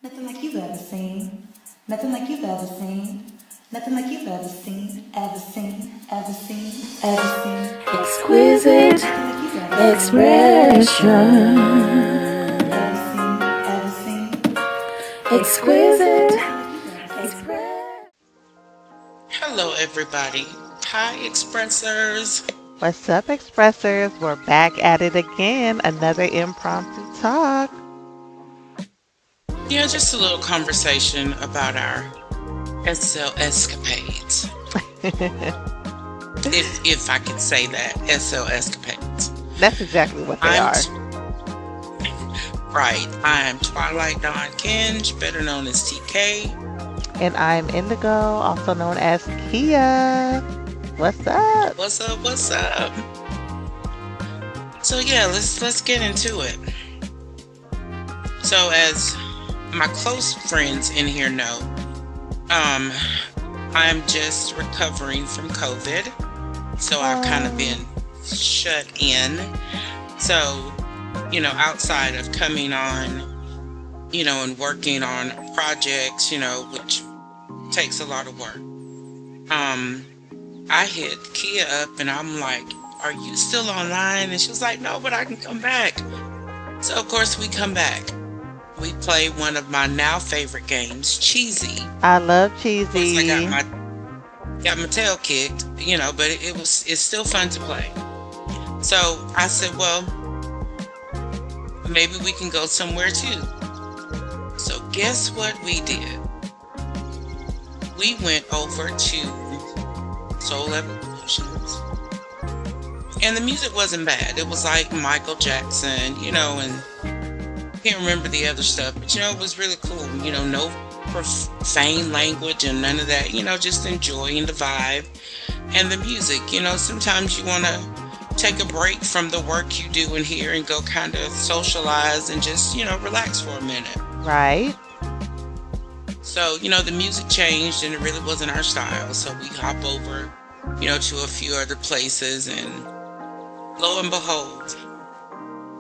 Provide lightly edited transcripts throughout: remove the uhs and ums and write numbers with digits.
Nothing like you've ever seen. Nothing like you've ever seen. Nothing like you've ever seen. Ever seen. Ever seen. Ever seen. Exquisite expression. Ever seen. Ever seen. Exquisite expression. Hello, everybody. Hi, Expressers. What's up, Expressers? We're back at it again. Another impromptu talk. Yeah, just a little conversation about our SL escapades. if I could say that, SL escapades. That's exactly what they are. Right. I'm Twylitedawn Keng, better known as TK. And I'm Indigo, also known as Keyia. What's up? What's up? What's up? So yeah, let's get into it. So as my close friends in here know, I'm just recovering from COVID. So I've kind of been shut in. So, outside of coming on, and working on projects, which takes a lot of work. I hit Keyia up and I'm like, are you still online? And she was like, no, but I can come back. So of course we come back. We play one of my now favorite games, Cheesy. I love Cheesy. I got my tail kicked, but it's still fun to play. So I said, well, maybe we can go somewhere too. So guess what we did? We went over to Sofasationz. And the music wasn't bad. It was like Michael Jackson, and can't remember the other stuff, but it was really cool. No profane language and none of that, just enjoying the vibe and the music. Sometimes you want to take a break from the work you do in here and go kind of socialize and just, relax for a minute. Right. So, the music changed and it really wasn't our style. So we hop over, to a few other places, and lo and behold,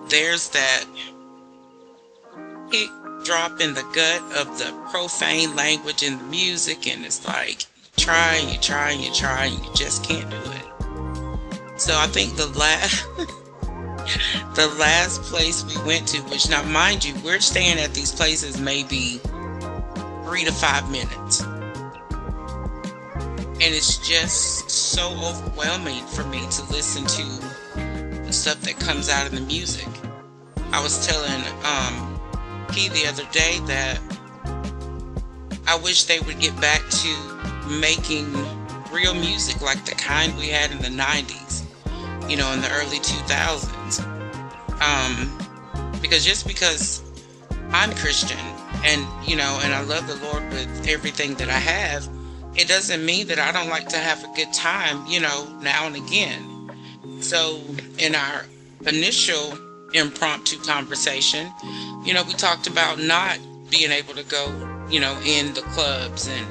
there's that kick drop in the gut of the profane language in the music, and it's like you try and you just can't do it. So I think the last place we went to, which now mind you, we're staying at these places maybe 3 to 5 minutes. And it's just so overwhelming for me to listen to the stuff that comes out of the music. I was telling Key the other day that I wish they would get back to making real music like the kind we had in the 90s, in the early 2000s. Because I'm Christian and, and I love the Lord with everything that I have, it doesn't mean that I don't like to have a good time, now and again. So in our initial impromptu conversation, we talked about not being able to go, in the clubs and,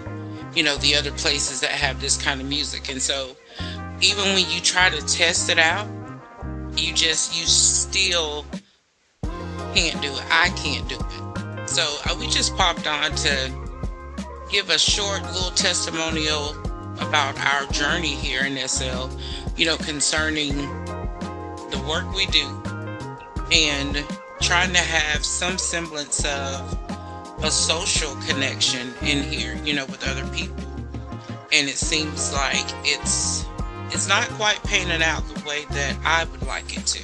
the other places that have this kind of music. And so even when you try to test it out, you still can't do it. I can't do it. So we just popped on to give a short little testimonial about our journey here in SL, concerning the work we do and trying to have some semblance of a social connection in here, with other people. And it seems like it's not quite panning out the way that I would like it to.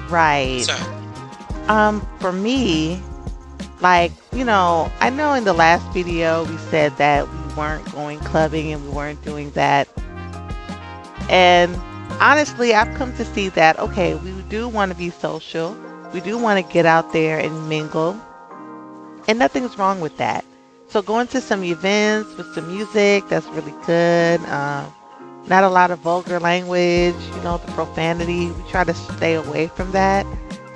Right. So, for me, I know in the last video we said that we weren't going clubbing and we weren't doing that. And honestly, I've come to see that, okay, we do want to be social. We do want to get out there and mingle. And nothing's wrong with that. So going to some events with some music, that's really good. Not a lot of vulgar language, the profanity. We try to stay away from that.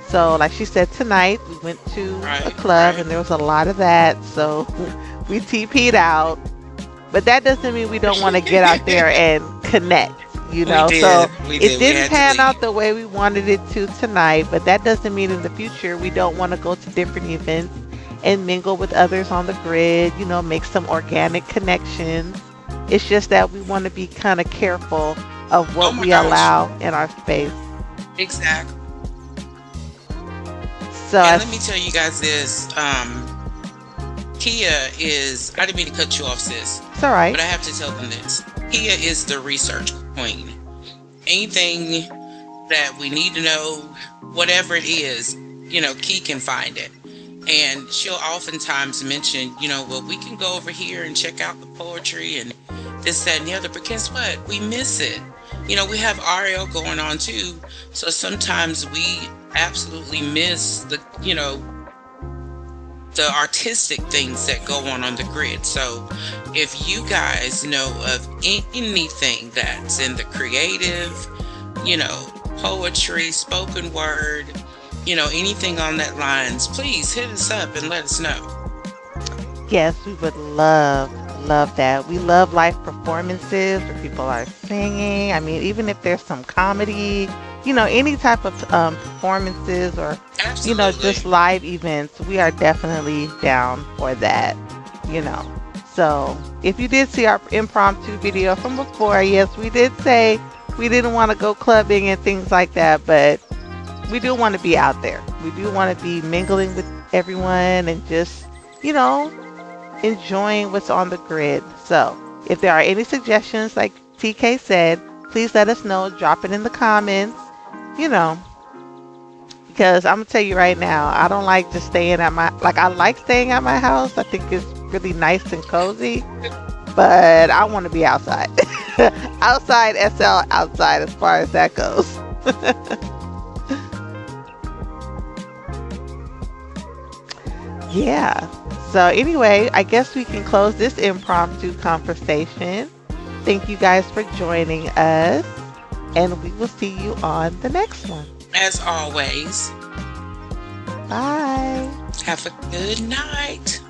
So like she said, tonight we went to a club and there was a lot of that. So we TP'd out. But that doesn't mean we don't want to get out there and connect. We did. It didn't pan out the way we wanted it to tonight, but that doesn't mean in the future we don't want to go to different events and mingle with others on the grid, make some organic connections. It's just that we want to be kind of careful of Oh what my we gosh. allow in our space. Exactly. So And let me tell you guys this. Kia is, I didn't mean to cut you off, sis, it's all right. but I have to tell them this. Kia is the research queen. Anything that we need to know, whatever it is, Key can find it. And she'll oftentimes mention, well, we can go over here and check out the poetry and this, that, and the other. But guess what? We miss it. We have RL going on too. So sometimes we absolutely miss the artistic things that go on the grid. So if you guys know of anything that's in the creative, poetry, spoken word, anything on that lines, please hit us up and let us know. Yes, we would love that. We love live performances where people are singing. I mean, even if there's some comedy, any type of performances or, Absolutely. just live events, we are definitely down for that, So if you did see our impromptu video from before, yes, we did say we didn't want to go clubbing and things like that, but we do want to be out there. We do want to be mingling with everyone and just, enjoying what's on the grid. So if there are any suggestions, like TK said, please let us know. Drop it in the comments, because I'm going to tell you right now, I don't like just staying at I like staying at my house. I think it's really nice and cozy, but I want to be outside. Outside, SL, outside as far as that goes. Yeah. So anyway, I guess we can close this impromptu conversation. Thank you guys for joining us, and we will see you on the next one. As always, Bye. have a good night.